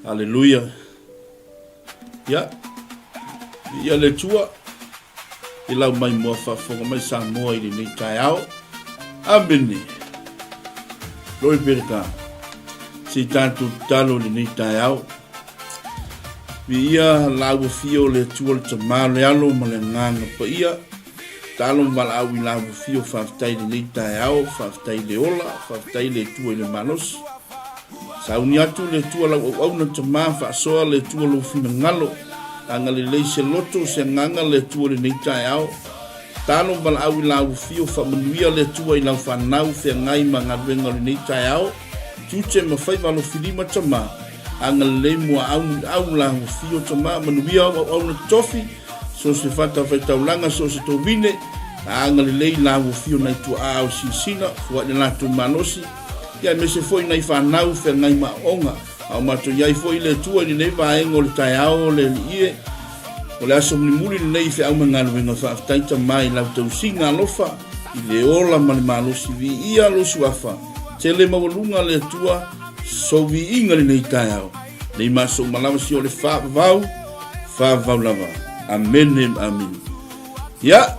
Haleluia. Ya. Ia le tua. Ila mai mo fa mai sa mo i ni taeao. Abene. Loi perka. Si tanto talo ni taeao. Ia lagu fio le tua te malealo ma le nganga pa ia. Talo mala au lagu fio fa tai ni taeao, fa tai le ola, fa tai le tua le manos. Sauni atu le tua la au na te fa soa le tua lo fina ngalo. Anga le leise loto se nganga le tua le taeao. Talo mala au lagu fio fa manuia le tua i lau fa nau fe ngai ma ngaruenga le taeao. Tuche ma fai valo filima tama. Anga le mua au lagu fio tama manuia au na tofi. So se fata fai taulanga so se tovine. Anga le lei lagu fio na tua au sisina. Fua le latu manosi. Ia me se foi nai whanau fe ngai maonga. Au mato iai foi le tua ni nei vaengo le taeao le ie. O le aso muli nei fe au mangaluenga whaaftaita mai lau tau singa alofa. I le ola mani malosi vi ia losu afa. Te le mawalunga le tua so vi inga le nei taeao. Nei maso malawa si o le whaavau lava. Amen, amen. Ya.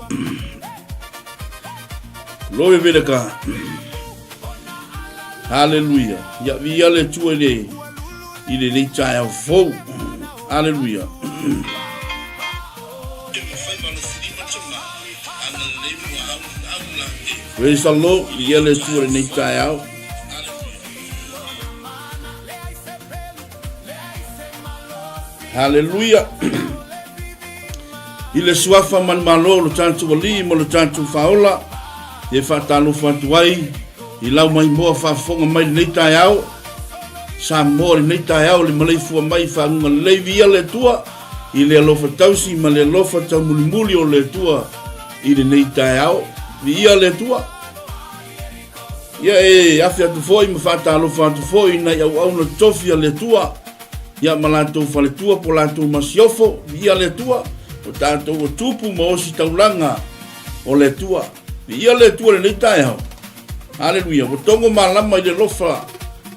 Loe vedaka. Hallelujah. Ya via le tua le ile le taeao fo. Hallelujah. Praise the Lord. Ya le tua le taeao. Hallelujah. Ile suafa man malo lo tantu wali mo lo tantu faola. Ye fatalo fatuai. I lau mai moa whafonga mai nei taeao. Sa moa nei taeao le malei fua mai whaunga lei via le tua. I le alofa tausi ma le alofa tau mulimuli o le tua. I le nei taeao. Via le tua. Ia afi atu foi ma whata alofa atu foi na iau au na tofia le tua. Ia malato fale tua po lato masiofo. Via le tua. O tātou o tupu ma osi taulanga o le tua. Ia le tua le nei taeao. Hallelujah. O tongo malama i le lofa.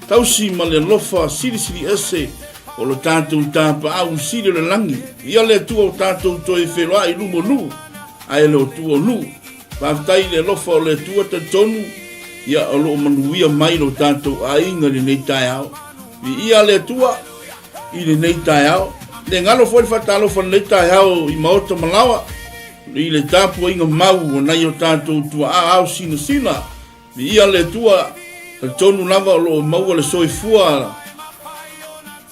Tausi ma le lofa 𝚟𝚑𝚙𝚢𝚘. O lo tātou tāpa au siri le langi. Ia le tua o tātou toi whelua i lumo nu. Ai le o tua nu. Pāwhtai le lofa o le tua ta tonu. Ia o lo manuia mai lo tātou a inga le nei taeao. Ia le tua i le nei taeao. Le ngalo foi whatalo fa le taeao i maota malawa. I le tāpua inga mau o nei o tātou tua au sina. Ia le tua tonu lava o lo mau le soifua.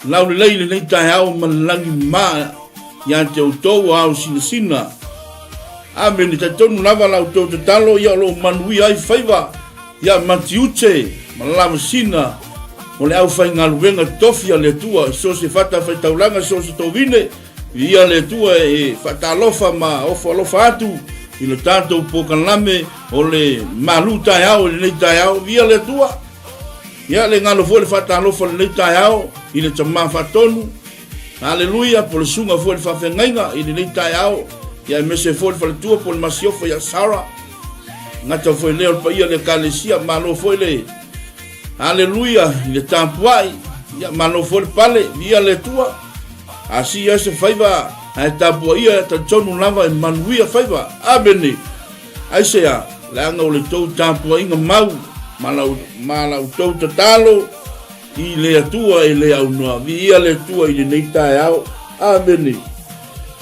Lau le leile nei taeao malangi maa. Ia te autou au sina. Amen. Te tonu lava lau tau te talo ia lo manui ai whaiva. Ia matiute malama sina. O le au whai ngaluenga tofia le tua. So se fata whai taulanga so se tovine. Ia le tua fata alofa ma ofa alofa atu. I le tātou pokalame o le Malū taeao le nei taeao. Ia le tua. Ia le ngalo fo le fata alofa le nei taeao. I le tamā fatonu. Hallelujah. Po le sunga fo le whawhengainga i le nei taeao. Ia mese fo le whaletua po le masiofa ia Sara. Ngata fo leo pa ia le kalesia malo fo le. Hallelujah. I le tāpuai. Ia malo fo le pale. Ia le tua. Asi ia se whaiva. Ai tapua ia ta tonu lava e manuia whaiva. Abene. Isaia. Leanga o le tau tapua inga mau. Malau tau tatalo. I le atua e le au noa. Ia le tua i le nei taeao. Abene.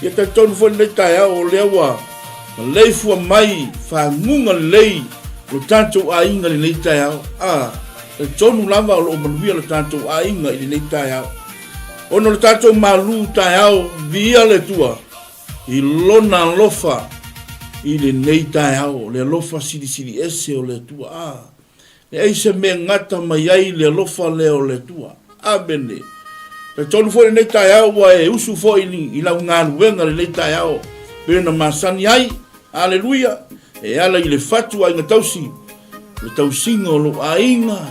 Ia ta tonu fo nei taeao o le awa. Lei fua mai. Whangunga lei. Lo tātou a inga le nei taeao. Le tonu lava o lo manuia le tātou a inga i le nei taeao. Ono le tātou Malū taeao via le tua. I lona lofa. I le nei taeao. Le lofa 𝚟𝚙𝚢𝚘𝚘 o le tua. Le eise me ngata mai ai le lofa le o le tua. Abene. Le tonu fo le nei taeao wa e usu fo i lau ngaruenga le nei taeao. Pena masani ai. Hallelujah. E ala i le fatu ai ngatausi. Le tausinga o lo ainga.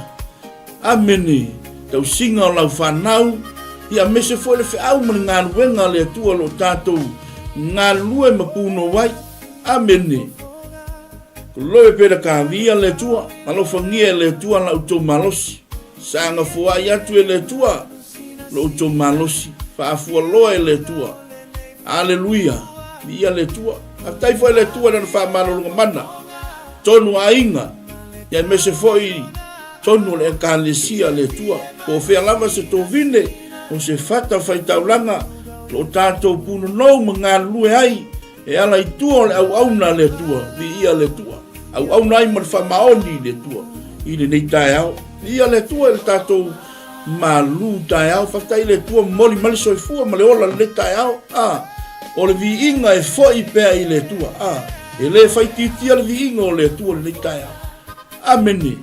Amene. Tausinga o lau whanau. Ia mese foi le whaau mani ngaruenga le tua lo tātou. Ngarue mapuno wai. Amene. Loe pera ka via le tua. Alofa ngia le tua lau tau malosi. Sanga fua i atu e le tua. lo to malosi fa fu lo le tua aleluia ia le tua atai foi le tua na fa malo mana tonu ainga ya me se foi tonu le kalesia le tua ko fe lava se to vine o se fata fai taulanga lo tato puno no mangalu ai e ala i tua le au na le tua vi ia le tua au nai mar fa maoni le tua i le nei taeao ia le tua le tato Malū taeao fa tai le tua moli mali soifua ma le ola le taeao o le vi inga e foi pea i le tua e le fai titia le vi inga o le tua le nei taeao amene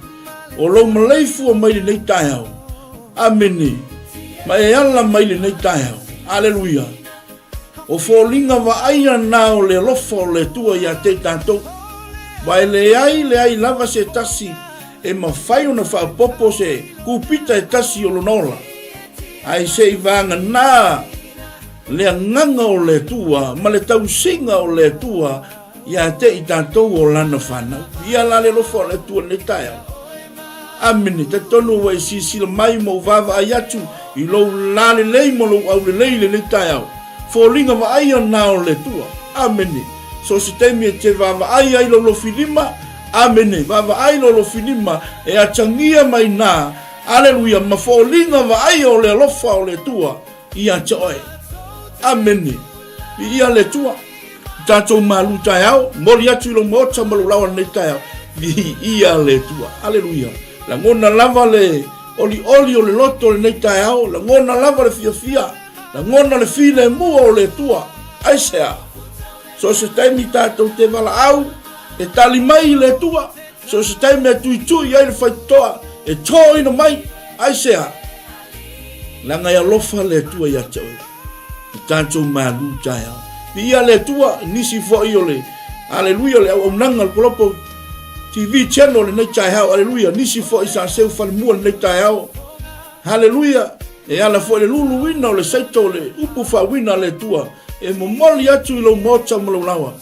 o lo malei fua mai le nei taeao amene ma e ala mai le nei taeao aleluia o folinga wa aia na o le lofa o le tua ia te tātou vai le ai lava se tasi e mawhai ona whaapopo se kupita e tasi o lonola ai se i vanga nā le nganga o le tua ma le tausinga o le tua ia te i tātou o lana whanau ia la le lofa o le tua le taia amini te tonu wa i sisila mai mo vava ai atu i lo lale lei mo lo au le leile le taia folinga wa aia nā o le tua amini so se temi e te vava ai lo filima amene vava ai lo finima e achangia mai na aleluia ma folinga va ai o le lofa o le tua ia choe amene ia le tua tato Malū taeao mori atu lo mota malulawa nei taeao ia le tua aleluia la ngona lava le oli o le loto le nei taeao la ngona lava le fia la ngona le file mua o le tua aisea so se taimi tato te vala au e tali mai le tua so se taimi atu i ai le faitoa e to ina mai aisea la ngai alofa le tua ia chau tanto Malū taeao ia le tua nisi fo iole aleluia le au nanga kolopo TV channel le nei taeao aleluia nisi fo isa seu fal mua nei taeao haleluia e ala fo le lulu wina o le saito le upu fa wina le tua e momoli atu lo mota mololawa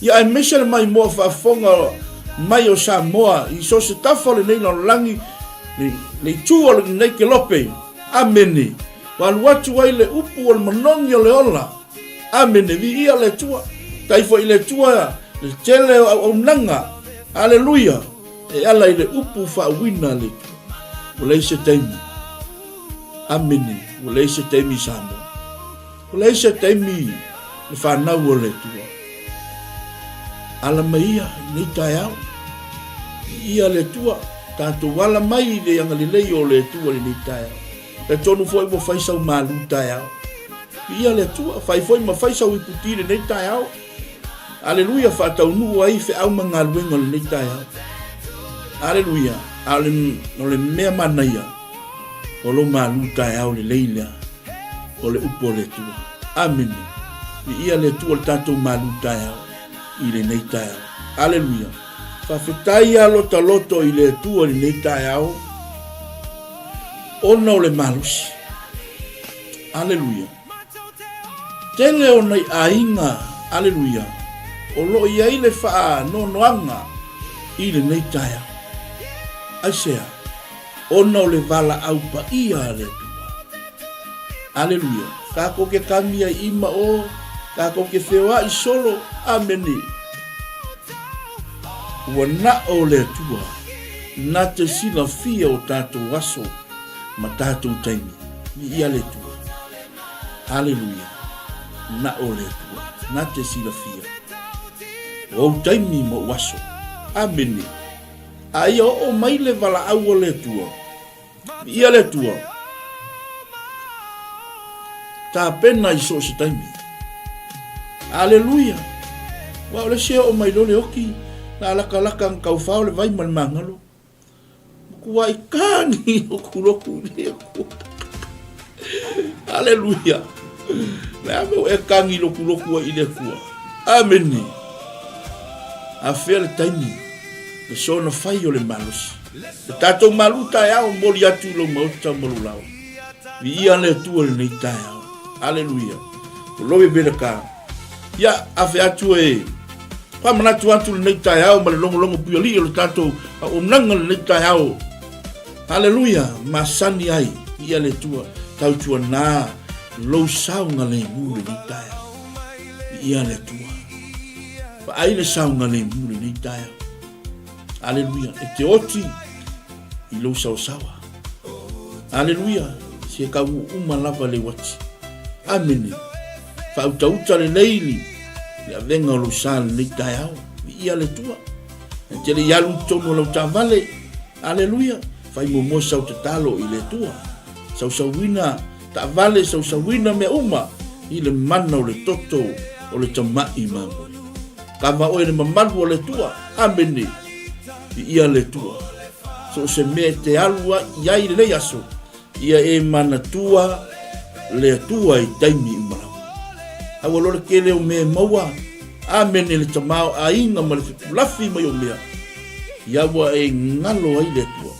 ia e mesele mai mo fa fonga mai o Samoa i so se tafa le nei na langi le tua le nei ke lope amene walu atu wai le upu o le manongi o le ola amene vi ia le tua tai fo i le tua le tele o nanga aleluia e ala i le upu fa wina le tua o le se taimi amene o le se taimi Samoa o le se taimi le whanau o le tua ala maia nei taeao ia le tua tātou wala mai le anga le lei o le tua le nei taeao le tonu foi mo faisau Malū taeao ia le tua fai foi ma faisau i puti le nei taeao aleluia whataunu ai fe au mangaluenga le nei taeao aleluia o le mea manaia o lo Malū taeao le leila o le upo le tua amen ia le tua le tātou Malū taeao i le nei taeao aleluia whawhetai alo taloto i le tua le nei taeao ona o le malusi aleluia tele o nei ainga aleluia o lo ia i le wha nonoanga i le nei taeao aisea ona o le vala au pa ia le tua aleluia kako ke kamia ima o kako ke whewa i solo amene ua na o le tua na te sila fia o tātou aso ma tātou taimi ni ia le tua aleluia na o le tua na te sila fia o taimi mo waso amene ai o mai le vala au o le tua ia le tua ta pena i so se taimi aleluia wa le se o mai le oki la laka kau fao le vai man mangalo ku ai kani o kuloku le aleluia la me e kangi lo kuloku i le ku amen a fer taimi le so no fai o le malos tato Malū taeao moli atu lo mota molulao vi ia le tu le nei taeao aleluia lo be belaka ya afe atu e pa mana tu atu le nei taeao ma le longo pioli o tato o nanga le nei taeao aleluia masani ai ia le tua tau tua nā lou saunga le mule ni taeao. Ia le tua. Pa aile saunga le mule ni taeao. Aleluia. E te oti i lou sausawa. Aleluia. Se ka uma lava le wati. Amene. Fa utauta le leili. Le avenga lo sal le taeao. Ia le tua. E te le yalu tono lau tavale. Aleluia. Fa imo mo sau te talo i le tua. Sausawina tavale sausawina me uma. I le mana o le toto o le tamai mamu. Kama oe le mamalu o le tua. Amene. Ia le tua. So se me te alua iai le aso. Ia e mana tua le tua i taimi umarau. Awa lore kele o me maua. Amene le tamao a inga ma le fitulafi mai o mea. Iawa e ngalo ai le tua.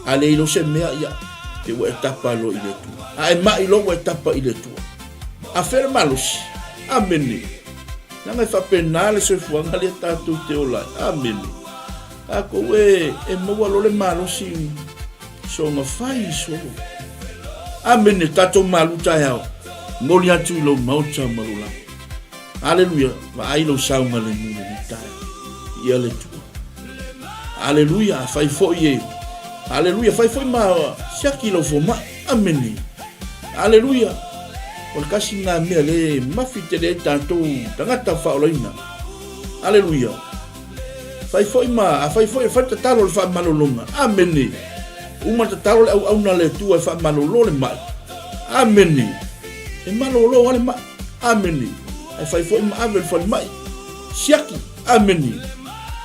Ale ilo se mea ia. Te wa etapa lo i le tua. A e mai lo wa etapa i le tua. A fere malosi. Amene. Nanga e whapenale se fuanga le tatu te olai. Amene. Ako e maua lo le malosi. So nga fai so. Amene tato malu taeao. Ngoli atu ilo mauta marula. Aleluia. Va ailo saunga le mune ni taeao. Ia le tua. Aleluia. Fai foi e. Aleluia. Fai foi ma. Siaki lo fo ma. Amene. Aleluia. O le kasi ngā mea le mawhite le tātou tangata whaolaina. Aleluia. Fai foi ma, a fai foi fai tatalo le wha malolonga. Amene. Uma tatalo le au auna le tua e wha malolo le mai. Amene. E malolo wale mai. Amene. E fai foi ma ave le whale mai. Siaki. Amene.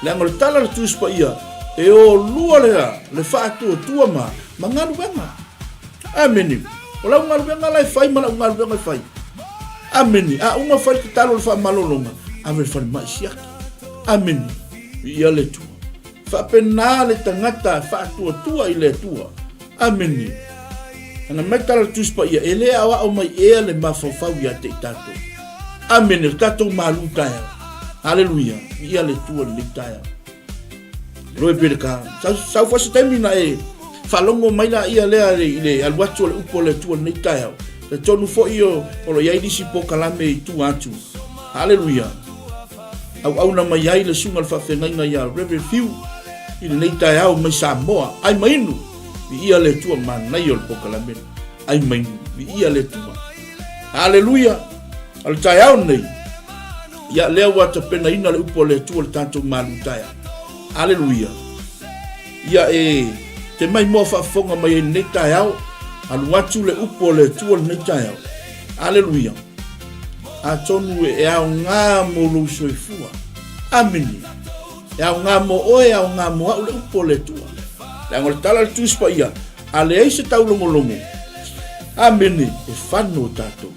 Le angole tala le tuispa ia. E o lua lea le wha atua tua ma. Mangaru wenga. Amene. O lau ngaru wenga lai fai ma lau ngaru wenga fai. Amene. A uma fai tatalo le wha malolonga. Ave le whale mai siaki. Amene. Ia le tua. Whapena le tangata whaatua tua i le tua. Amene. Ana metala tuspa ia ele awa o mai ea le mawhawhau ia te tato. Amene. Tato Malū taeao. Aleluia. Ia le tua le taeao. Roe pere ka. Sau fasi taimina e. Whalongo mai la ia lea le aluatu le upo le tua le taeao. Le tonu fo iyo o lo yaidisi po kalame i tu atu. Aleluia. Au na mai ai le sunga le whawhengainga ia Rev i le nei taeao mai Samoa. Ai mainu. Vi ia le tua manai o le pokalamene. Ai mainu. Vi ia le tua. Aleluia. Al taeao nei. Ia lea wata pena ina le upo le tua le tanto Malū taeao. Aleluia. Ia e te mai mua whafonga mai e nei taeao. Alu atu le upo le tua le nei taeao. Aleluia. A tonu e au ngā molu soifua. Amene. E au ngā mo oe au ngā mo au le upo le tua. Le angole tala le tuspa ia. A le eise tau longolongo. Amene. E whano tato.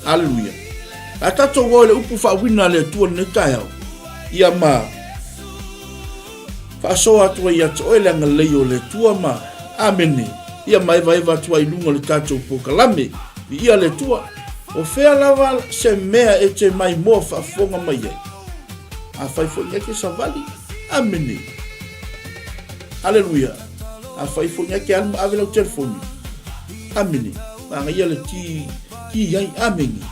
Aleluia. A tato goe le upo whawina le tua le taeao. Ia ma. Whaasoa atua ia to oe le anga leio le tua ma. Amene. Ia ma eva atua ilunga le tato po kalame. Ia le tua. O fea lava se mea e te mai moa whaafonga mai ai. A whaifo ngeke sa vali. Amene. Aleluia. A whaifo ngeke alma ave lau telefoni. Amene. Anga ia le ki ai. Amene.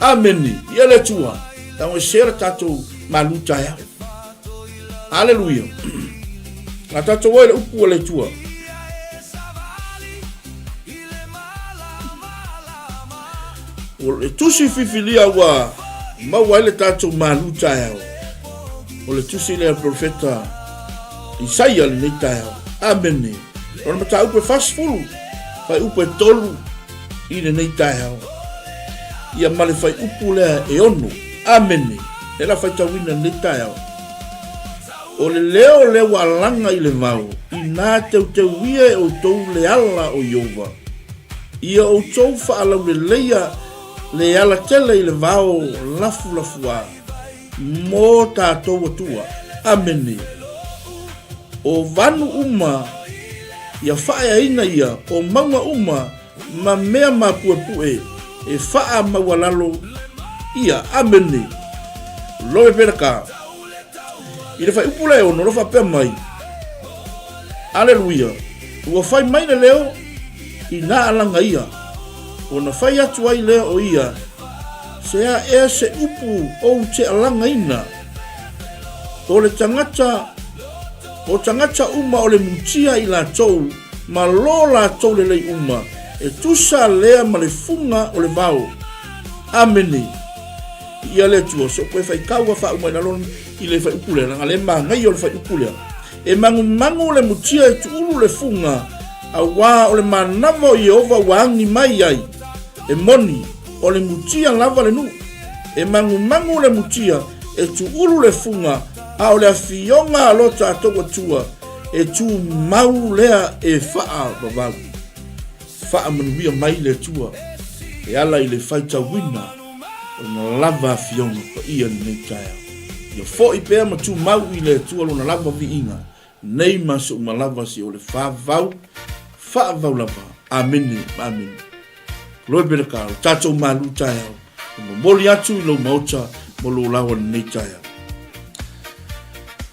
Amene. Ia le tua. Tango sera tatou Malū taeao. Aleluia. A tatou oe le upu le tua. O le tusi fifilia wa maua ele tatou Malū taeao. O le tusi le profeta Isaia le nei taeao. Amene. O le mata upe fasfulu. Fai upe tolu i le nei taeao. Ia male fai upu lea e ono. Amene. E la fai tawina nei taeao. O le leo le walanga i le mau. I nā teu ia e o tou le ala o Iova. Ia o tou whaalau le leia le ala tele i le vao lafu a mo tātou atua. Amene. O vanu uma ia whae ina ia o maunga uma ma mea ma pue e whaa mawalalo ia. Amene. Loe peraka. I le whai upule o norofa pia mai. Aleluia. Ua whai mai le leo i nā alanga ia. O na whai atu ai lea o ia, se a se upu o te alanga ina. O le tangata uma o le mutia i la tau, ma lo la tau le lei uma, e tusa lea ma le funga o le vau. Amene. Ia le tua, so koe whai kaua wha umai na lona i le whai upulea, nga le maa ngai o le whai upulea. E mangu le mutia e tu ulu le funga, a wā o le manamo i ova waangi mai ai, e moni o le mutia lava le nu. E mangu le mutia e tu ulu le funga, a o le afionga alota atoka tua, e tu mau lea e faa babau. Faa manuia mai le tua, e ala i le whaita wina, o na lava afionga pa ia ni nei taeao. Ia fo i pēr ma tu mau i le tua lo na lava vi inga, nei maso ma lava si o le faa vau lava. Amene, amene. Loi bere karo, tatou Malū taeao, moli atu i lo mauta, mo lo lawa ni nei taeao.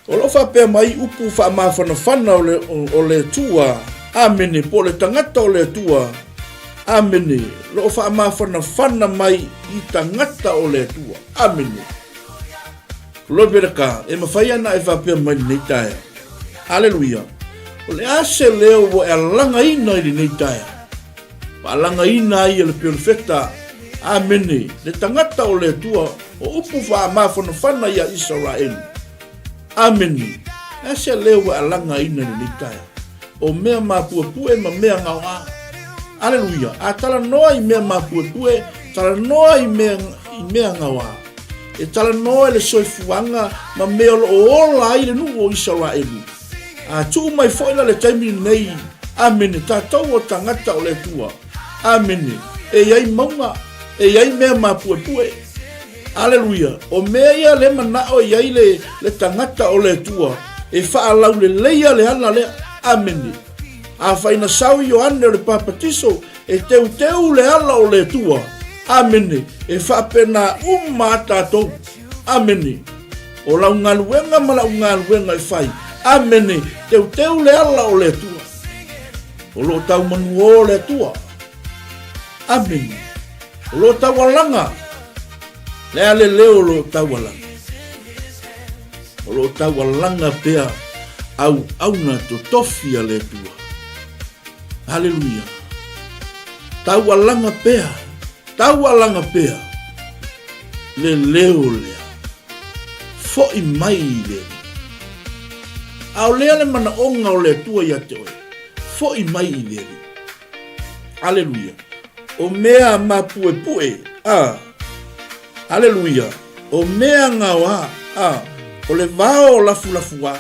O lo whapea mai upu wha mawhanawhana o le tua, amene, po le tangata o le tua, amene, lo wha mawhanawhana mai i tangata o le tua, amene. Loi bere ka, e mawhai ana e whapea mai nei taeao. Hallelujah. O le ase leo wo e alanga ina i nei taeao. Alanga ina i le perfecta, amene, le tangata o le tua, o upu wha mawhanawhana i a Israel. Amene. Ase leo alanga ina ni taeao. O mea mapue ma mea ngawa. Aleluia. A tala noa i mea mapue, tala noa i mea ngawa. E tala noa le soifuanga ma mea lo ola i le nu o Israelu. A tu mai foila le taimi nei. Amene. Tātou o tangata o le tua. Amene. E iai maunga. E iai mea mapue. Aleluia. O mea ia le manao iai le tangata o le tua. E whaalau le leia le ana le. Amene. A whaina sau i o ane o le papatiso. E teu le ala o le tua. Amene. E whaapena tātou. Amene. O lau ngaluenga ma lau ngaluenga i whai. Amene. Teu le ala o le tua. O lo tau manu o le tua. Amene. O lo tau alanga. Lea le leo lo tau alanga. O lo tau alanga pea au na to tofia le tua. Hallelujah. Tau alanga pea. Le leo lea. Fo i mai le. Au lea le mana onga o le tua ia te oe. Fo i mai le. Hallelujah. O mea mapue. Hallelujah. O mea ngawa. O le vao lafulafua.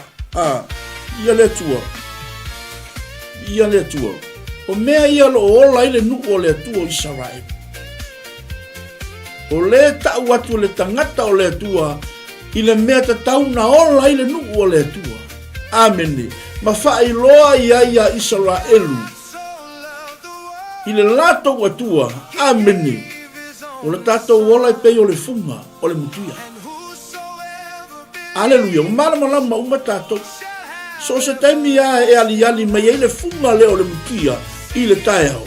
Ia le tua. O mea ia lo ola ile nu o le tua Israel. O le tau atu le tangata o le tua. Ile mea ta tau na ola ile nu o le tua. Amene. Ma wha iloa ia Israelu. Ile lato o tua. Amene. O le tātou ola i pei o le funga, o le mutia. Aleluia, o malama uma tātou. So se taimi a e ali mai e le funga le o le mutia i le taeao.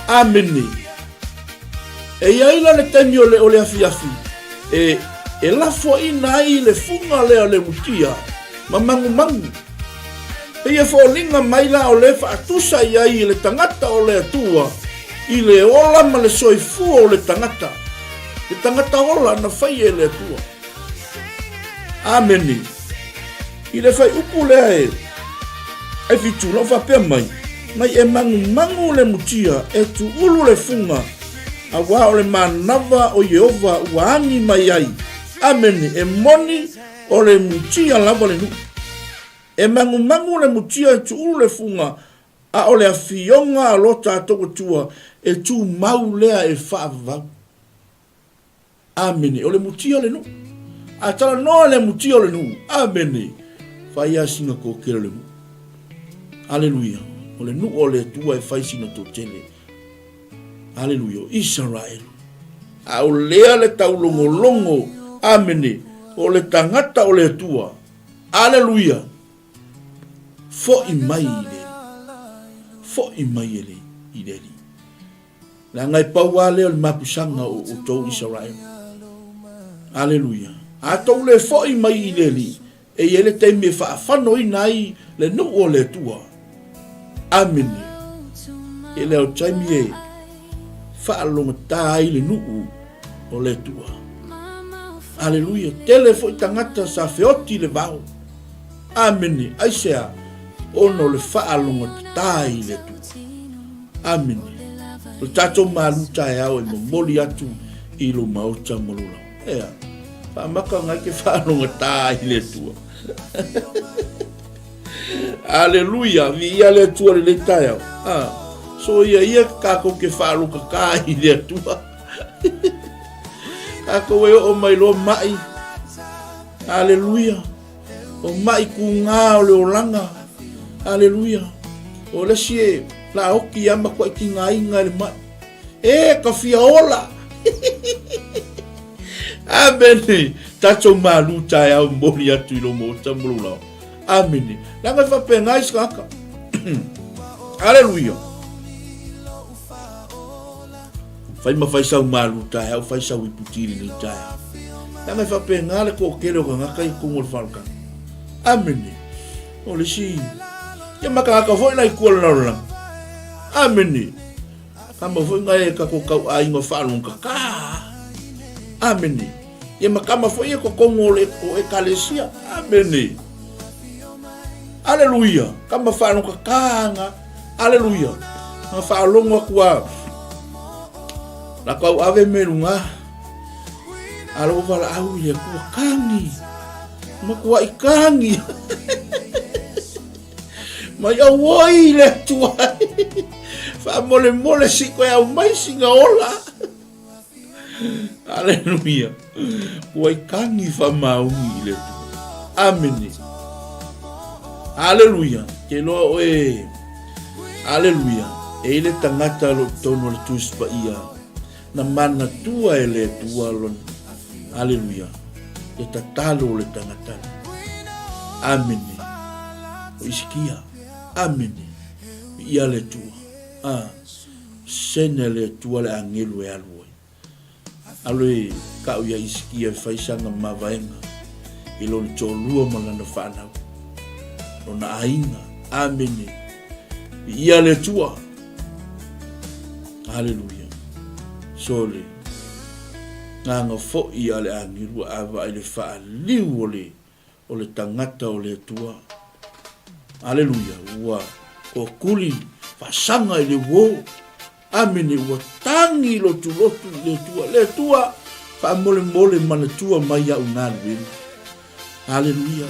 Amene. E iaila le taimi o le afiafi. E lafo ina i le funga le o le mutia. Ma mangu. E ia fōlinga mai la o le whaatusa i le tangata o le atua. I le ola ma le soifua o le tangata. Le tangata ola na whai e le atua. Amene. I le whai upu lea e fitu lau whapea mai. Mai e mangu le mutia e tu ulu le funga. A wā o le manava o Yehova waangi mai ai. Amene. E moni o le mutia lava le nu. E mangu le mutia e tu ulu le funga. A o le afionga a lota atoko tua e tu mau lea e whaavavau. Amene. O le mutia le nu. A tala noa le mutia le nu. Amene. Whai a singa ko kera le mu. Aleluia. O le nu o le tua e whai singa tō tele. Aleluia. Israel. A o lea le tau longo. Amene. O le tangata o le tua. Aleluia. Fo i mai le. i le li. La ngai pau ale o le mapusanga o tau Israel. Aleluia. A tau le foi mai i le li. E ele te me whaafano i nai le no o le tua. Amen. E leo taimi e whaalonga tai le nuu o le tua. Aleluia. Tele foi tangata sa feoti le vau. Amen. Isaia. Ono le whaalonga tai le tua. Amen. Le tato Malū taeao e momoli atu i lo mauta molula. Ea. Whaamaka ngai ke whaalonga tai le tua. Aleluia. Vi ia le tua le taeao. So ia kako ke whaalonga kai le tua. Kako e o mai lo mai. Aleluia. O mai ku ngā o le olanga. Aleluia. O le sie la oki ama kwa ki ngā inga le mai. E ka fia ola. Amen. Tato Malū taeao mori atu ilo mo tamuru lao. Amen. Langa whape ngai skaka. Aleluia. Fai mawhai sau Malū taeao, fai sau i putiri ni taeao. Langa whape ngale ko kere o ka ngaka i kungol whalka. Amen. O le si. Ia makaka foi nai kuala naurang. Amen. Kama foi ngai ka ko kau a ingo whalong ka. Amen. Ia makama foi e ko kongol e ko ekalesia. Amen. Aleluia. Kama whalong ka kanga. Aleluia. Nga whalong wakua. La kau ave merunga. Alo wala au ia kua kangi. Makua ikangi. Mai au woi le tuai. Fa mole mole siko au mai singa ola. Aleluia. Wai kangi fa maungi le tuai. Amen. Aleluia. Ke loa oe. Aleluia. E le tangata lo tono le tuspa ia. Na mana tua e le tua lon. Aleluia. E tatalo le tangata. Amen. O iskia. Amen. Ia le tua. Sene le tua le angelu e aloi. Aloi kau ia iskia faisanga mavaenga. Ilo le tolua malana whanau. Lona ainga. Amen. Ia le tua. Hallelujah. Sole. Nganga fo ia le angiru ava ele fa liu o le tangata o le tua. Aleluia. Ua o kuli fa sanga ele wo. Amene ua tangi lotu le tua fa mole mana tua mai au ngālu. Aleluia.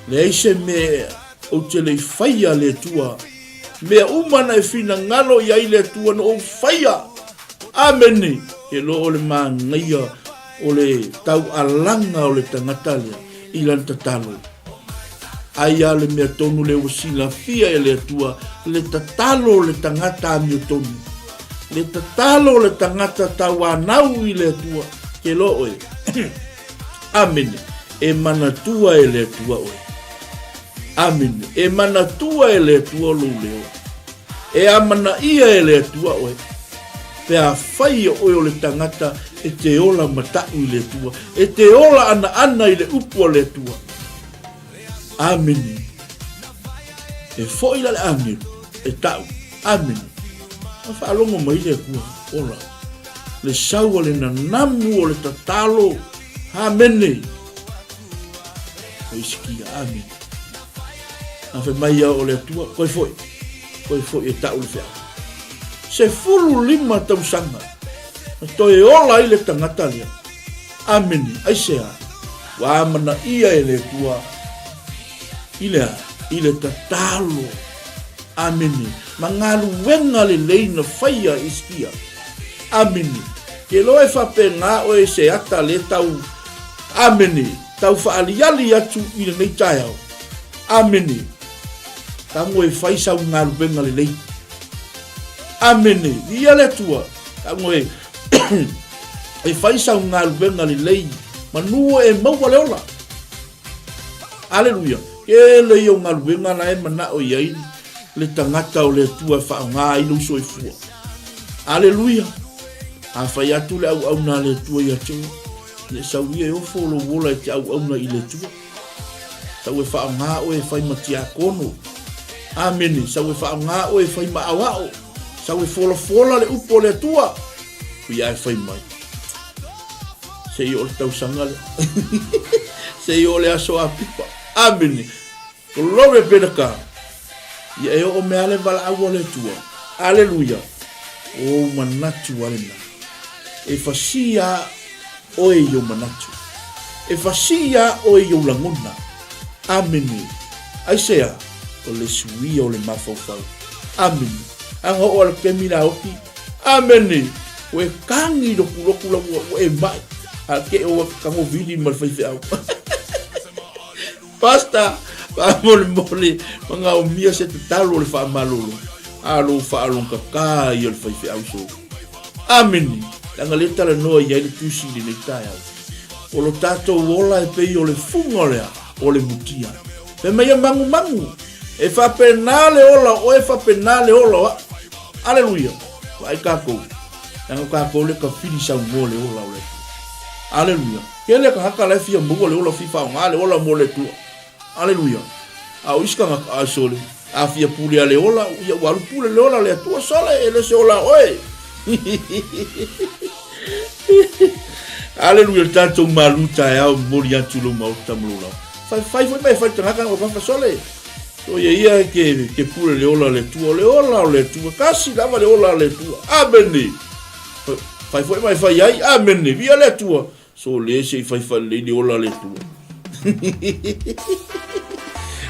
Le ise me o te le faia le tua. Mea umana e fina ngalo ia i le tua no o faia. Amene. Ke lo o le mangaia o le tau alanga o le tangata lea i lan tatalo. Aia le mea tonu le wasila fia e le tua le tatalo le tangata a mea tonu. Le tatalo le tangata tau anau i le tua. Ke lo oe. Amene. E manatua e le tua oe. Amene. E manatua e le tua lo leo. E amana ia e le tua oe. Pea fai o le tangata e te ola matau i le tua. E te ola ana i le upu le tua. Amen. E foi la amen. E tau. Amen. A whaalonga mai le kua. Ola. Le saua le nanamu o le tatalo. Amen. O isikia. Amen. A whi mai o le tua. Koi foi. Koi foi e tau le whea. Se fulu lima tau sanga. To e ola i le tangata lea. Amen. Isaia. Wa amana ia e le tua. I le tatalo. Amen. Mangalu wenga le leina whaia iskia. Amen. Ke loe whape ngā oe se ata le tau. Amen. Tau whaaliali atu i le nei taeao. Amen. Tango e whaisau ngalu wenga le leina. Amen. Ia le tua. Tango e whaisau ngalu wenga le leina. Manua e maua le ola. Aleluia. Ke le yo ngaluenga na e mana o iai le tangata o le tua whaonga i luso i fua. Aleluia. A whai atu le au na le tua i atu. Le sauia e ofo lo wola e te au na i le tua. Sau e whaonga o e whai matia kono. Amene. Sau e whaonga o e whai maawao. Sau e fola le upo le tua. Kui ai whai mai. Se i o le tau sangale. Se i o le aso a pipa. Amene. Ko lore penaka. Ia e o mea le vala au le tua. Aleluia. O manatu alena. E fasia o e yo manatu. E fasia o e yo langona. Amene. Isaia. O le sui o le mafofau. Amene. Anga o le kemina oki. Amene. O e kangi loku la o e mai. A ke o kango vidi mal fai au. Pasta. Mole mga umia se te talo le wha malolo. Alo wha along kaka i le whaiwhi au so. Ameni. Tanga leta le noa i le tusi le tai au. O lo tato wola e pei o le funga lea o le mutia. Pe mea mangu. E wha penale ola o e wha penale ola wa. Aleluia. Vai kako. Tanga kako le ka fini sa mo le ola o le. Aleluia. Kele ka haka le fia mo le ola fifa o ngale ola mo le tua. Aleluia. Au iska nga asole. Afia pule ale ola, ia walu pule le ola le tua sole ele se ola oe. Aleluia tanto Malū taeao mori atu lo mau tamlola. Fai tangaka o fa sole. O ia ke pule le ola le tua kasi lava le ola le tua. Amene. Fai ai amene via le tua. So le se fai le ola le tua.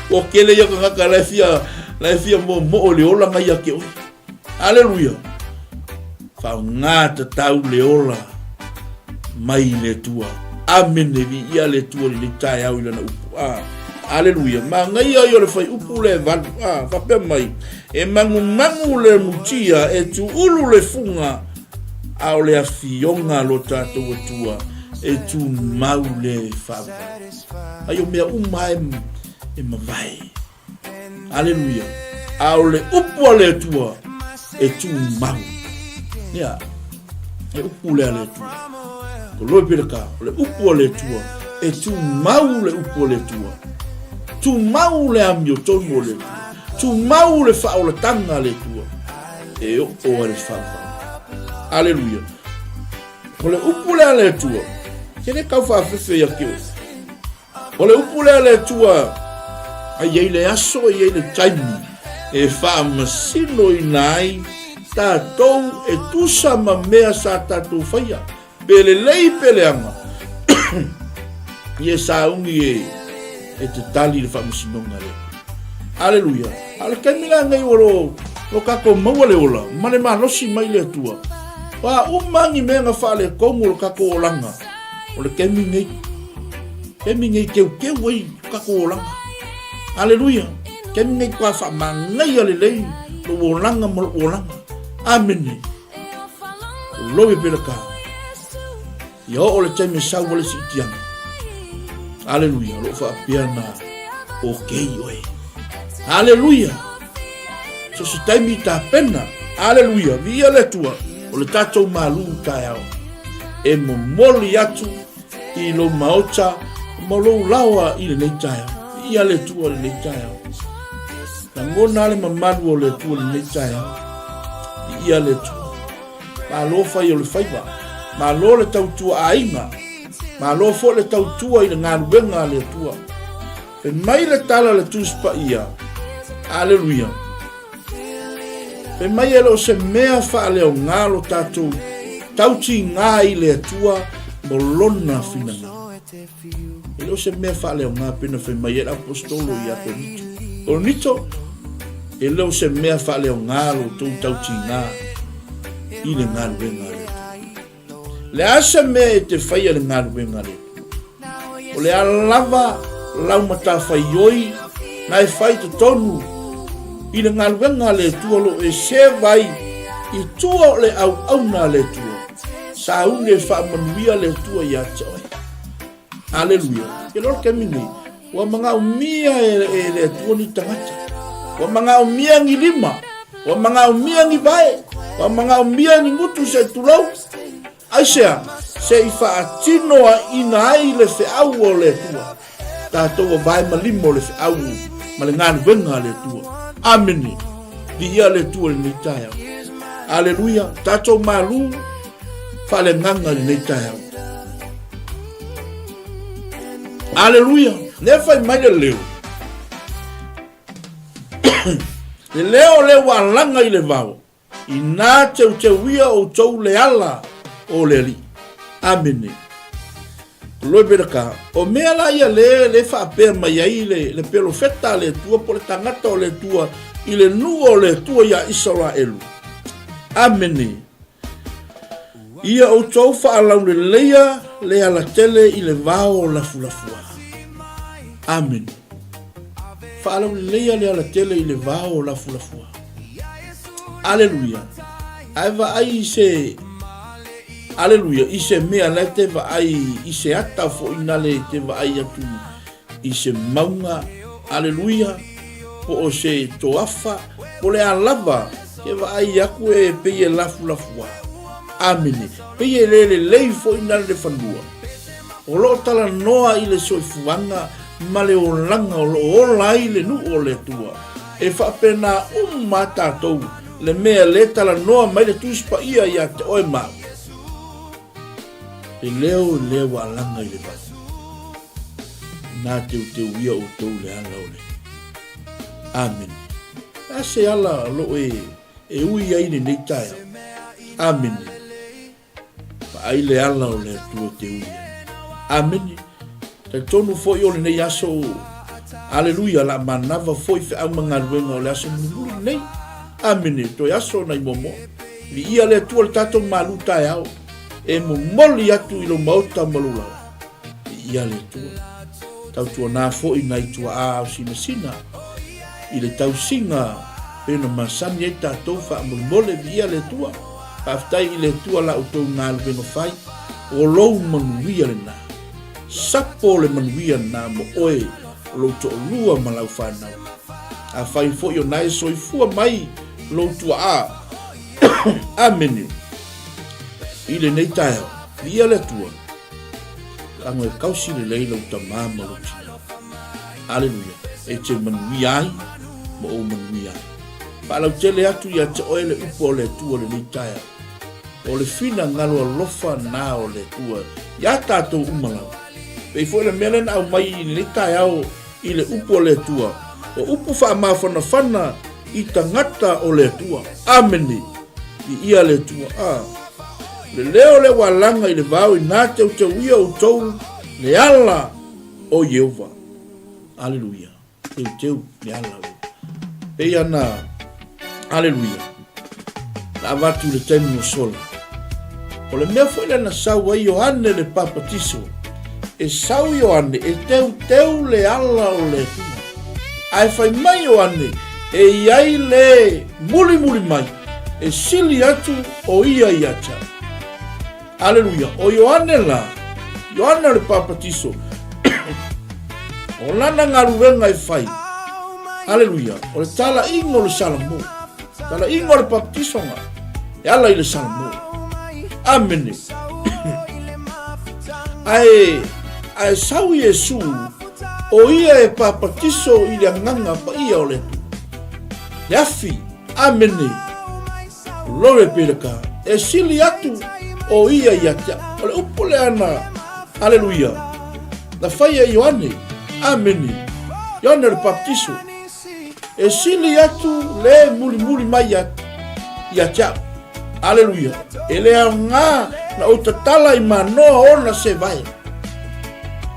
O kele ya kaka la fia mo le ola ngai ake o. Aleluia. Fa ngata tau le ola mai le tua. Amene vi ia le tua le taeao ila na upu. Aleluia. Ma ngai ai o le fai upu le valu. Fa pe mai. E mangu le mutia e tu ulu le funga. Au le afionga lo tatou tua. E tu mau le fava. Ayo mea umai e mavai. Aleluia. Au le upu le tua e tu mau. Ia. E upu le tua. Ko loi piraka. Le upu le tua e tu mau le upu le tua. Tu mau le amio tono le tua. Tu mau le fao le tanga le tua. E o le fava. Aleluia. Ko le upu le tua. Kene kau whaafefe ya kio. O le upu le tua. Ai ei le aso i ei le taimi. E whaamasino i nai. Tātou e tusa ma mea sa tātou whaia. Pele lei pele anga. I e saungi e te tali le whaamasinonga le. Aleluia. Ale kaimina ngai oro. Lo kako maua le ola. Mane maa losi mai le tua. Wa umangi mea nga whaale kongo lo kako olanga. O le kemi ngei keu wei kako olanga. Aleluia. Kemi ngei kwa wha mangai ale lei lo olanga mo olanga. Amene. Lowe pera ka. Ia o le taime sau wale si itianga. Aleluia. Lo wha piana o kei oe. Aleluia. So si taime ta pena. Aleluia. Via le tua. O le tatou Malū taeao. E mo moli atu. I lo maota, mo lo lawa i le nei taeao. Ia le tua le nei taeao. Na ngona le mamadu o le tua le nei taeao. Ia le tua. Ma lo fai o le faiwa. Ma lo le tautua ainga. Ma lo fo le tautua i le ngaruenga le tua. Fe mai le tala le tuspa ia. Aleluia. Fe mai e lo se mea fa leo ngalo tatou. Tauti ngā i le tua. Molona finanga. E lo se mea wha leo ngā pena whai mai e apostolo i ato nito. O nito, e lo se mea wha leo ngā lo tau tauti ngā i le ngā ruenga le. Le asa mea e te whaia le ngā ruenga le. O le alava lau mata whai oi na e whai te tonu i le ngā ruenga le tua lo e se vai i tua le au auna le tua. Sa unge whaamanuia le tua i atoe. Aleluia. Ke lor ke mingi. Wa mga umia e le tua ni tangata. wa mga umiangi lima, wa mga umiangi bae, wa mga umiangi ngutu se tulau. Aisea, se i whaatinoa ina ai le whiau o le tua. Tātou vai malimo le whiau, ma le ngānu wenga le tua. Amene, di ia le tua le neitaiau. Aleluia, tātou Malū, faaleagaga le neitaiau. Aleluia, ne fai mai le leo. Le leo le wālanga i le vau. I nā teu ia o tau le ala o le li. Amene. Loi beraka. O mea la ia le whaapea mai ai le pelo feta le tua po le tangata o le tua i le nua o le tua ia Israelu. Amene. Ia o tau whaalau le leia le ala tele i le vau o la fulafua. Amene. Whaalau le leia le ala tele i le vau o la fulafua. Aleluia. Aiva ai se Aleluia, i se mea le te va ai, i se ata fo ina le te va ai atu, i se maunga, aleluia, po o se toafa, po le alava, te va ai aku e peye lafu lafua. Amene, peye le lei fo ina le whanua. O lo tala noa i le soifuanga, ma le o langa o lo ola i le nu o le tua. E whapena tātou, le mea le tala noa mai le tuspa ia ia te oe mau. E leo alanga i le vau. Nā teu ia o tau le ala o le. Amen. A se ala lo e ui ai ne nei tae. Amen. Pa ai le ala o le tua te ui. Amen. Ta tonu foi o le nei aso. Aleluia la manava foi fe au mga ruenga o le aso mulu nei. Amen. To aso nai momo. Li ia le tua le tato Malū taeao. E mo moli atu i lo mauta malula. Ia le tua. Tau tua nā fo i nai tua a au sina. I le tau singa. Pena masani e tātou wha mole ia le tua. Paftai i le tua la utou ngā luwenga whai. O lou manuia le nā. Sapo le manuia nā mo oe. Lo to lua malau whanau. A whai fo i o nai soifua mai. Lo tua a. Amene. I le nei taeao, ia le tua. Kango e kausi le leila uta mama rotina. Aleluia. E te manui ai, ma o manui ai. Paalau tele atu ia te oe le upo o le tua le nei taeao. O le fina ngalo alofa nā o le tua. Ia tātou umalau. Pei fo le melen au mai i le nei taeao i le upo o le tua. O upo wha mawhana i tangata o le tua. Amene. I ia le tua. Le leo le walanga i le vau i nā teu ia o tau le ala o Yehova. Aleluia. Teu le ala o. Pei ana. Aleluia. La vatu le tenu o sola. O le mea foi le na sau ai Iohane le papatiso. E sau Iohane e teu le ala o le tua. Ai fai mai Iohane e iai le muli mai. E sili atu o ia iacha. Aleluia. O Iohane le papatiso. O lana ngaruwenga i fai. Aleluia. O le tala ingo le salamo. Tala ingo le papatiso nga. E ala i le salamo. Amene. Ai sau Yesu. O ia e papatiso i le anganga pa ia o le tu. Le afi. Amene. Lore pereka. E sili atu. O ia iatia, o le upo le ana, aleluia, na whaia Iohane, amene, Iohane le baptiso, e sili atu le muli mai iatia, aleluia, e le ngā na o tatala i manoa ona se vai,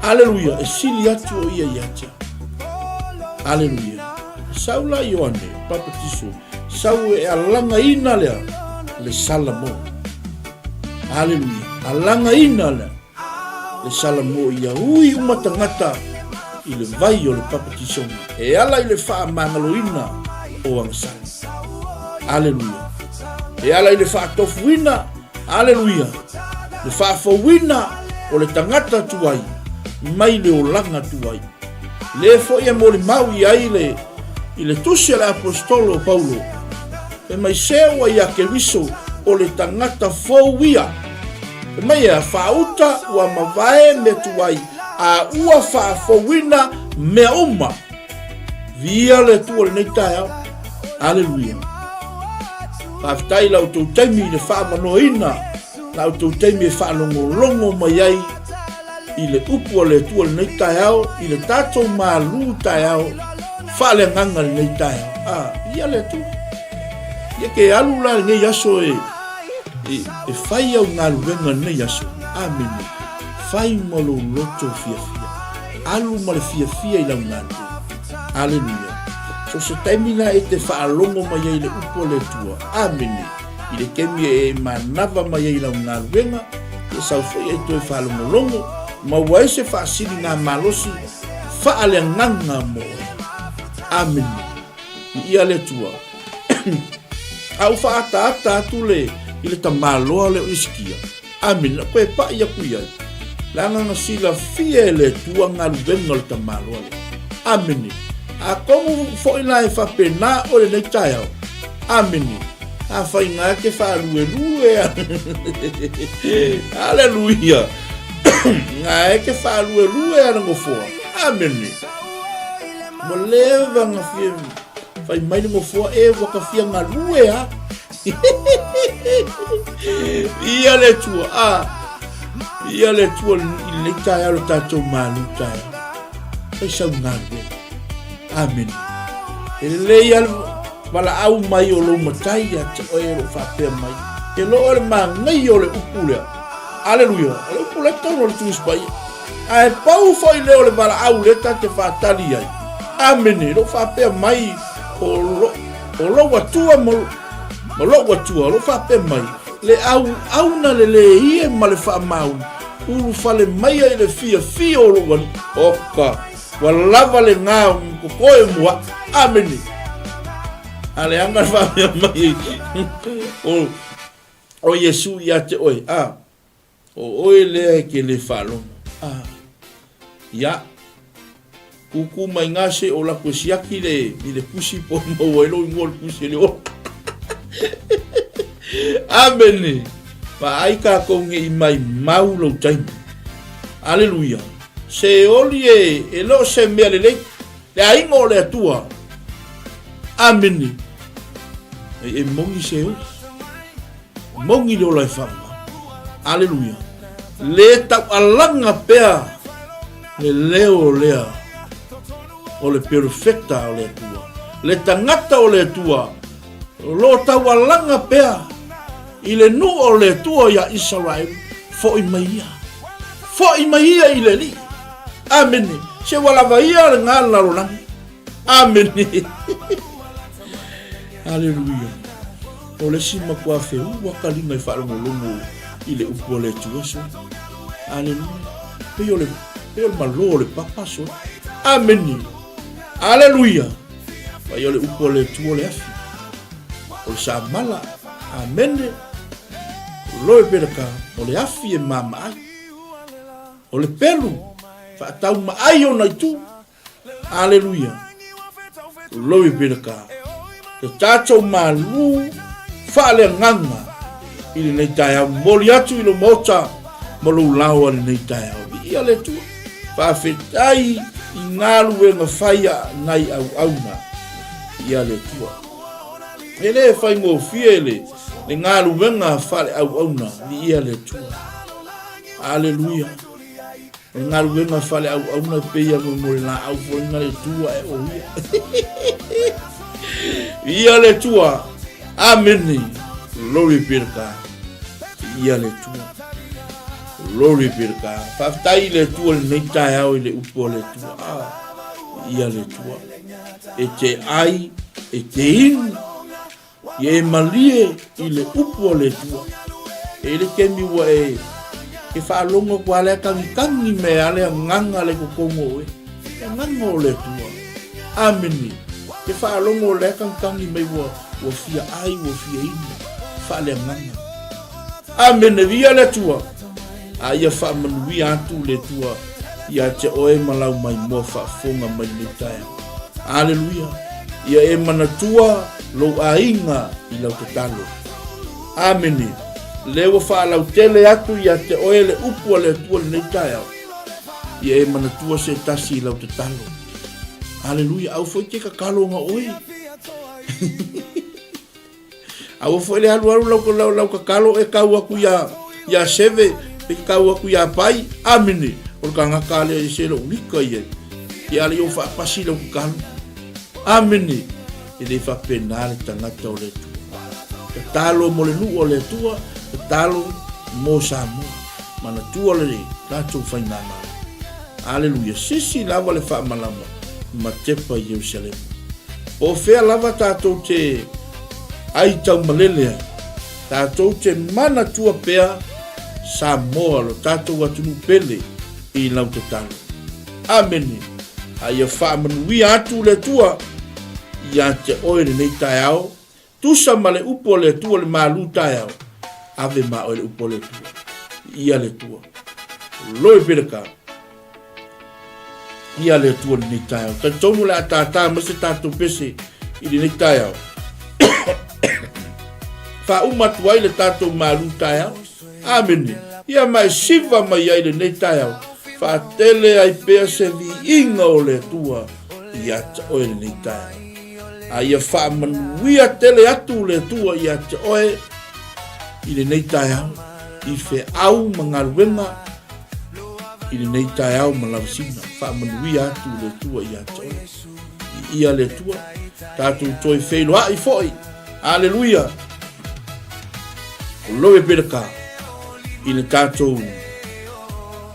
aleluia, e sili atu o ia iatia, aleluia, saula Iohane, baptiso, sau e alanga ina lea, le salamo, aleluia. Alanga ina le salamo ia ui umatangata i le vai o le papatisonga. E ala i le wha mangaloina o angsana. Aleluia. E ala i le wha tofuina. Aleluia. Le wha fawina o le tangata tuai. Mai le o langa tuai. Le fo ia mo le mau i ai le I le tusi le apostolo Paulo. E mai sewa ia ke wiso o le tangata fōwia. E mai e whauta ua mawae me tuai a ua whaafowina me oma. Via le tua le nei taeao. Aleluia. Whaftai lau tau taimi le whaamanoina. Lau tau taimi e whaalongolongo mai ai. I le upu le tua le nei taeao. I le tātou Malū taeao. Faaleagaga le nei taeao. Ia le tu. Ia ke alu la le nei aso e whai au ngā luenga nei aso. Amen. Whai mo lo loto fia. Alu ma le fia i lau ngā luenga. Aleluia. So se taimina e te whaalongo mai ai le upo le tua. Amen. I le kemi e manava mai ai lau ngā luenga. E sau fwoi ai toi whaalongo longo. Ma wai se whaasiri ngā malosi. Faaleagaga mo. Amen. I ia le tua. Au whaata atu le i le tamaloa le iskia. Amen. Koe pa ia kui ai. Langa ngasila fie le tua ngā luenga le tamaloa le. Amen. A komu foi lai fa pena o le nei taeao. Ameni. A fai ngā ke whaalue. Aleluia. Ngā ke whaalue anango fua. Ameni. Mo lewa ngā fia. Fai mai ngo fua e waka fia ngā lue ha. Ia le tua. Ia le tua i le taeao le tātou Malū taeao. Fai sau ngā lue. Amen. E lei al wala au mai o lo matai a te oe lo whapea mai. E lo ore ma ngai o le upulea. Aleluia. Le upulea tau le tuis pai. A e pau fai leo le wala au leta te whatali ai. Amen. Lo whapea mai o lo watua mo lo watua. Lo whapea mai. Le au na le ie ma le wha mau. Uru whale mai ai le fia o lo wani. Oka. Walava le ngā koe mua. Ameni. Ale anga whamea mai. O Yesu ia te oe. O oe lea ke le whalonga. Ia. Kuku mai ngase o la kusiaki le pusi po mawelo i ngol pusi le o. Ameni. Pa aika konge i mai mau lau taimi. Aleluia. Se oli e lo se mea le aingo le atua. Ameni. E mongi se o. Mongi le ola e whanga. Aleluia. Le tau alanga pea. Le leo lea. O le perfecta o le atua. Le tangata o le atua. Lo tau alanga pea. I le nu o le atua ia Israel. Fo i maia. Fo i maia i le li. Amen. Se wala vaia ngā larolangi. Amen. Aleluia. O le sima kua wheu wakalinga i whaalongolongo i le upo le tuaso. Aleluia. Peo le malo le papaso. Amen. Aleluia. Pai o le upo le tuo le afi. O le samala. Amen. Loe peraka. O le afi e mama ai. O le pelu. Whaatau maai o nai tu. Aleluia. Loe peraka. Te tātou Malū faaleagaga i le nei taeao. Moli atu i lo mota ma lou laua le nei taeao. Ia le tua. Whawhetai i ngā luenga whaia nai au auna. Ia le tua. E le whai ngō fie le ngā luenga whale au auna. Ia le tua. Aleluia. Ngā luenga whale au auna peia mo le nā au fōinga le tua e o ia. Ia le tua. Ameni. Lori pirka. Ia le tua. Lori pirka. Whaftai le tua le nei taeao i le upo le tua. Ia le tua. E te ai, e te inu. I e malie i le upo le tua. E le kemi wa e. Ke whaalonga kua lea kangi me ale a nganga le kukongo e. E nganga o le tua. Ameni. Ke whaalonga o lea kangi me wa fia ai, wa fia inu. Whaale a nganga. Ameni. Via le tua. A ia whaamanuia atu le tua. Ia te oe malau mai mua whaafonga mai le tae. Aleluia. ia e manatua lo ainga I lau te talo. Amene. Lewa whaalau tele atu ia te oele upu le tua le nei taeao. Ia e manatua se tasi I lau te talo. Haleluia, au foi ke kakalo nga oi. Au foi le halu lau kakalo e kau aku ia seve, e kau aku ia pai. Amene. O ka ngakale e se lo unika ia. Ia le o whaapasi lau kakalo. Amene. E le whapenale tangata o le tua. Ka talo mo le nu o le tua. Talo mo samu mana tua le tatou fainama. Aleluia. Sisi lava le fa malama ma tepa Jerusalem. O fea lava tatou te ai tau malele. Tatou te mana tua pea Samoa lo tatou atunu pele I lau te talo. Amene. Ai fa manui atu le tua ia te oere nei taeao. Tusa male upo le tua le Malū taeao. Ave ma o le upo le tua. Ia le tua. Loi pereka. Ia le tua ni taeao. Ta tonu le atata ma se tatou pese I ni taeao. Fa umatu ai le tatou Malū taeao. Amene. Ia mai siva mai ai le ni taeao. Fa tele ai pea se vi inga o le tua. Ia ta oe le ni taeao. Ia fa manuia tele atu le tua. Ia ta oe I le nei taeao, I fe au mangaluenga, I le nei taeao malavasina, wha manui atu le tua I atoe. I ia le tua, tātou toi whailoa I foi. Aleluia. O loe pereka, I le tātou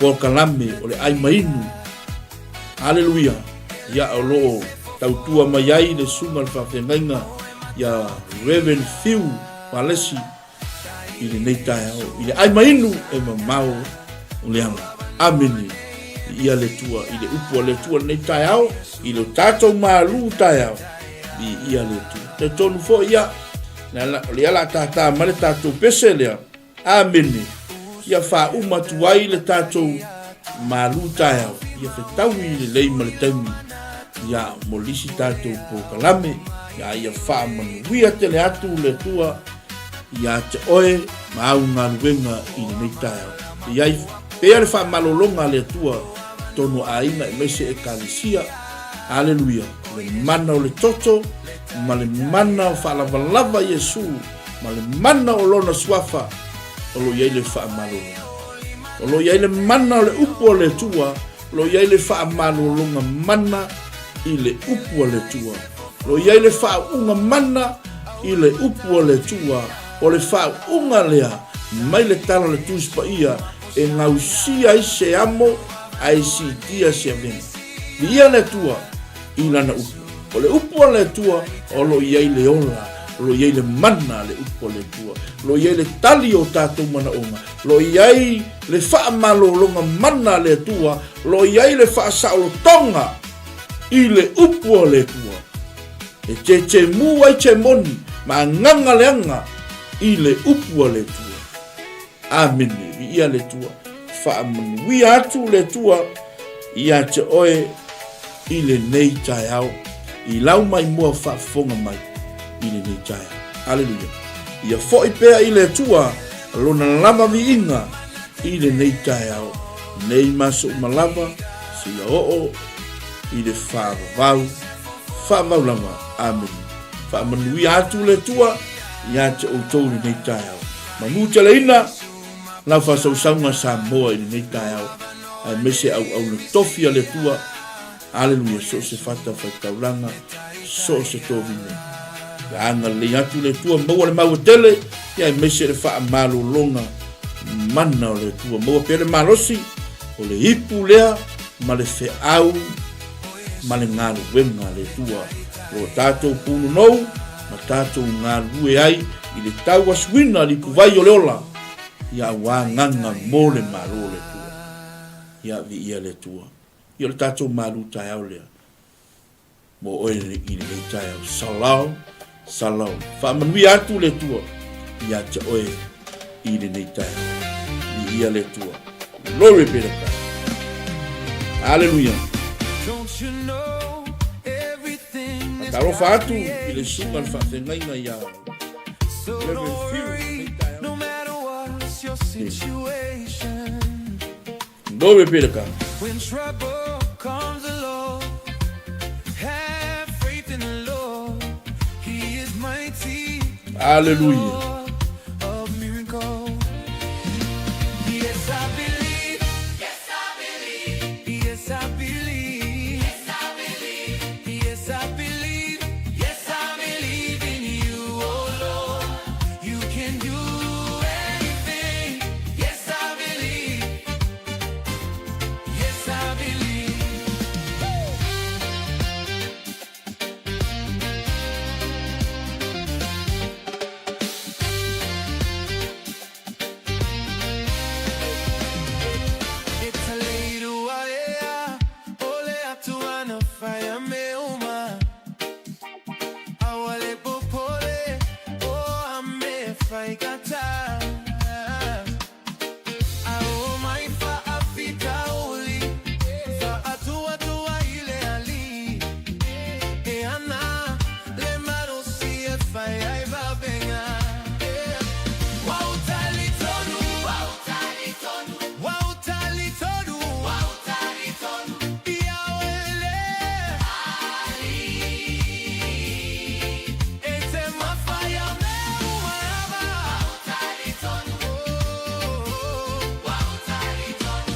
polkalame o le ai mainu. Aleluia. Ia o loo tautua mai ai le sunga le whawhengainga, ia Rev Nanai I le nei taeao, I le ai mainu e mamau o leanga. Amene. Ia le tua, I le upu le tua nei taeao, I le tatou Malū taeao. I ia le tua. Te tonu fo ia, le ala tata ma le tatou pese lea. Amene. Ia wha umatu ai le tatou Malū taeao. Ia whetau I le lei ma le taumi. Ia molisi tatou pokalame. Ia wha manuia tele atu le tua. Ia te oe ma au ngā ruenga I le nei taeao. Ia pea le wha malolonga le tua tono aina I mese e kalisia. Aleluia. Le mana o le toto, ma le mana o wha lavalava Yesu, ma le mana o lona swafa, o lo iai le wha malolonga. O lo iai le mana o le upo le tua, lo iai le wha malolonga mana I le upo le tua. Lo iai le wha unga mana I le upo le tua. O le wha unga lea, mai le tala le tūspa ia, e ngausia I se amo, ai si tia se avena. Ia le tua, I lana upu. O le upu le tua, o lo iai le ola, lo iai le mana le upu le tua, lo iai le tali o tātou mana onga, lo iai le wha malolonga mana le tua, lo iai le wha saolo tonga, I le upu le tua. E te mua I te moni, ma nganga leanga, I le upu le tua. Amene. Ia le tua. Whaamanu atu le tua. Ia te oe I le nei taeao. I lau mai mua whaafonga mai. I le nei taeao. Aleluia. Ia foi pea I le tua. Lona lama vi inga. I le nei taeao. Nei maso malava. Si a oo. I le whaavau. Whaavau lama. Amene. Whaamanu atu le tua. Ia te o tau ni nei taeao. Manu te leina, lau whasausanga Samoa I nei taeao. Ai mese au le tofia le tua. Aleluia, so se whata whaitauranga, so se tōwine. Ia anga le atu le tua, maua le maua tele, ia mese le wha malo longa, mana o le tua. Maua pere malosi, o le hipu lea, ma le wheau, ma le ngaru wenga le tua. O tātou punu nou, ma tātou ngā rue ai I le tau aswina li kuvai o le ola ia wā nganga mō le maro le tua ia vi ia le tua ia le tātou Malū taeao lea mo oe I le taeao salau whamanui atu le tua ia te oe I le taeao vi ia le tua glory be to God hallelujah tarofa atu I le sunga le whaafengainga ia Reverend Feagaiga no matter what's your situation. Nove peleka When trouble comes along, have faith in the Lord. He is mighty. Hallelujah Of miracle. Yes, I believe. Yes, I believe. Yes, I believe. Yes, I believe. Yes, I believe. Yes, I believe in you, oh Lord. You can do anything. Yes, I believe. Yes, I believe. 𝚘𝚑𝚙𝚢𝚑𝗚, ole atuana fire meuma. Awale popole, o ame faigata. Ao mai fa afita oli, fa atua tua ile ali. E ana le marosi e fai ai babenga. Wautali tonu, wautali tonu, wautali tonu, wautali tonu. Biawele ali, ete mafaya meu maraba. Wautali tonu, wautali tonu.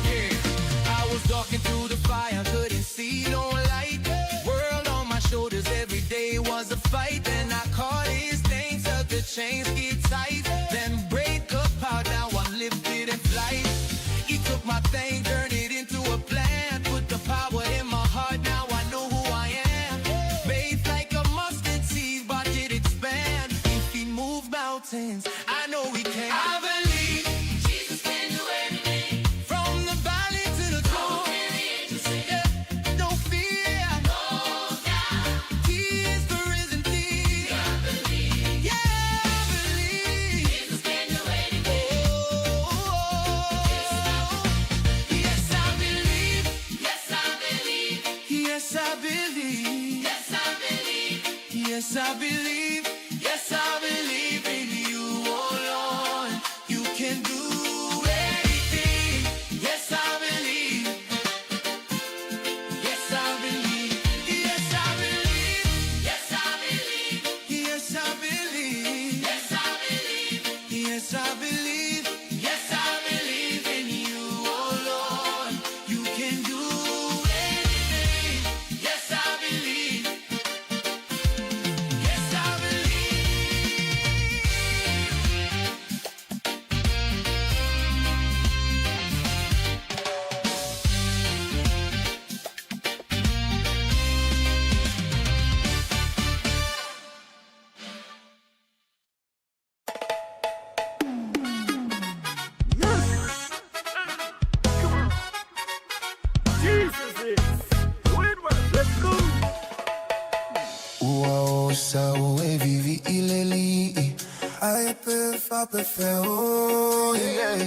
I was walking through the fire, couldn't see no light. World on my shoulders, every day was a fight. Then I called his name, till the chains get tight. Then break apart, now I'm lifted in flight. He took my thing, turned it into a plan. Put the power in my heart, now I know who I am. Faith like a mustard seed, watch it expand. If he move mountains, I know he can. I believe Jesus can do anything. From the valley to the top. Yeah, no fear, no doubt. He is the risen thief. I believe. Yeah, I believe. Jesus can do anything. Yes, I believe. Yes, I believe. Yes, I believe. Yes, I believe. Yes, I believe. Yes, I believe in you, oh Lord. You can do anything. Yes, I believe. Yes, I believe. Yes, I believe. Yes, I believe. Yes, I believe. Yes, I believe. Yes, I believe. Yes, I believe in you, oh Lord. You can do anything. Yes, I believe. Yes, I believe. Uau, sao e vivi ileli, ai pe fa pe feo, yeah.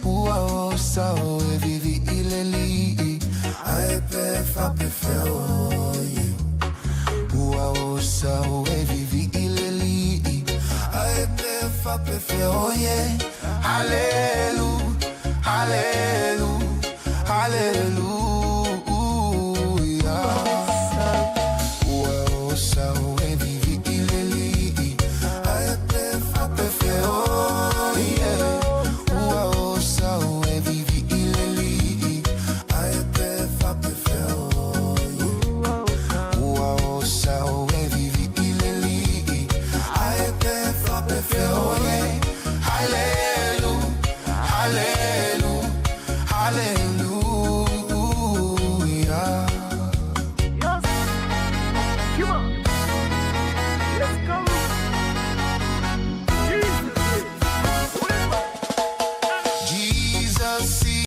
Uau, sao e vivi ileli, ai pe fa pe feo, yeah. Uau, sao e vivi ileli, ai pe fa pe feo, yeah. Hallelujah, hallelujah, hallelujah. Hallelujah, hallelujah, hallelujah.